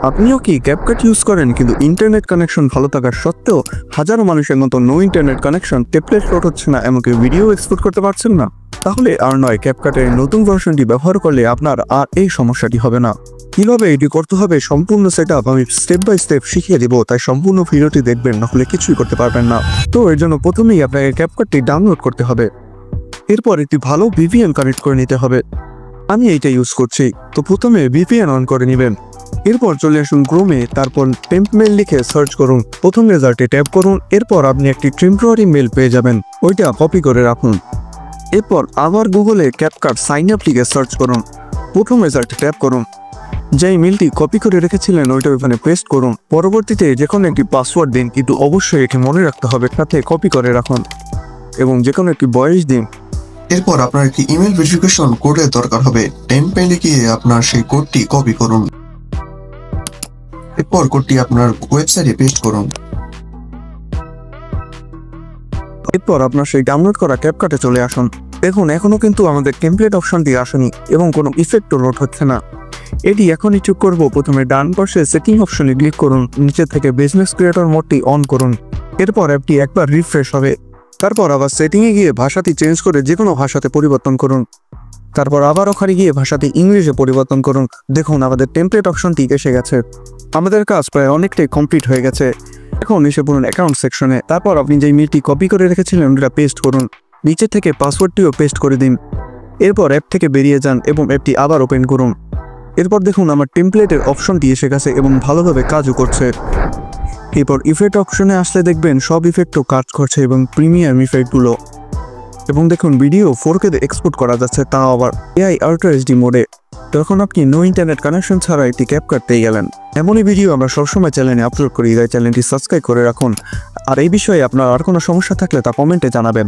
আপনিও কি CapCut use করেন কিন্তু ইন্টারনেট কানেকশন ভালো থাকার সত্ত্বেও হাজারো মানুষের মতো no internet connection template load হচ্ছে না, এমনকি ভিডিও এক্সপোর্ট করতে পারছেন না? তাহলে আর নয়, ক্যাপকাটের নতুন ভার্সনটি ব্যবহার করলে আপনার আর এই সমস্যাটি হবে না। কিভাবে এটি করতে হবে সম্পূর্ণ সেটআপ আমি স্টেপ বাই স্টেপ শিখিয়ে দিব, তাই সম্পূর্ণ ভিডিওটি দেখবেন, নাহলে কিছুই করতে পারবেন না। তো এর জন্য প্রথমেই আপনাকে ক্যাপকাটটি ডাউনলোড করতে হবে। এরপর একটি ভালো VPN কানেক্ট করে নিতে হবে। আমি এইটা ইউজ করছি, তো প্রথমে VPN অন করে নেবেন। এরপর চলে আসুন ক্রোমে, তারপর টেম্প মেল লিখে সার্চ করুন, প্রথম রেজাল্টে ট্যাপ করুন। এরপর আপনি একটি টেম্পোরারি মেল পেয়ে যাবেন, ওইটা কপি করে রাখুন। এরপর আবার গুগলে ক্যাপকাট সাইন আপ লিখে সার্চ করুন, প্রথম রেজাল্টে ট্যাপ করুন। যেই মেলটি কপি করে রেখেছিলেন ওইটা ওখানে পেস্ট করুন। পরবর্তীতে যে কোনো একটি পাসওয়ার্ড দিন, কিন্তু অবশ্যই একে মনে রাখতে হবে, সাথে কপি করে রাখুন এবং যে কোনো একটি বয়স দিন। এরপর আপনার একটি ইমেল ভেরিফিকেশন কোডের দরকার হবে। টেম্পলেটে গিয়ে আপনার সেই কোডটি কপি করুন। এরপর কোডটি আপনার ওয়েবসাইটে পেস্ট করুন। এরপর আপনার সেই ডাউনলোড করা ক্যাপকাটে চলে আসুন। দেখুন এখনো কিন্তু আমাদের টেমপ্লেট অপশনটি আসেনি এবং কোনো ইফেক্টও লোড হচ্ছে না। এটি এখনই ঠিক করব। প্রথমে ডান পাশে সেটিং অপশনে ক্লিক করুন, নিচে থেকে বিজনেস ক্রিয়েটর মোডটি অন করুন। এরপর অ্যাপটি একবার রিফ্রেশ হবে। তারপর আবার সেটিংয়ে গিয়ে ভাষাটি চেঞ্জ করে যে কোনো ভাষাতে পরিবর্তন করুন। তারপর আবার ওখানে গিয়ে ভাষাটি ইংলিশে পরিবর্তন করুন। দেখুন আমাদের টেমপ্লেট অপশনটি এসে গেছে। আমাদের কাজ প্রায় অনেকটাই কমপ্লিট হয়ে গেছে। এখন এসে পড়ুন অ্যাকাউন্ট সেকশনে। তারপর আপনি যে মেলটি কপি করে রেখেছিলেন ওটা পেস্ট করুন, নিচে থেকে পাসওয়ার্ডটিও পেস্ট করে দিন। এরপর অ্যাপ থেকে বেরিয়ে যান এবং অ্যাপটি আবার ওপেন করুন। এরপর দেখুন আমার টেমপ্লেটের অপশনটি এসে গেছে এবং ভালোভাবে কাজও করছে। এরপর ইফেক্ট অপশনে আসলে দেখবেন সব ইফেক্টও কাজ করছে এবং প্রিমিয়াম ইফেক্টগুলো। এবং দেখুন ভিডিও 4K এক্সপোর্ট করা যাচ্ছে, তাও আবার AI আল্ট্রা HD মোডে। তখন আপনি নো ইন্টারনেট কানেকশন ছাড়া একটি ক্যাপকাট পেয়ে গেলেন। এমনই ভিডিও আমরা সবসময় চ্যানেলে আপলোড করি, তাই চ্যানেলটি সাবস্ক্রাইব করে রাখুন। আর এই বিষয়ে আপনার আর কোনো সমস্যা থাকলে তা কমেন্টে জানাবেন।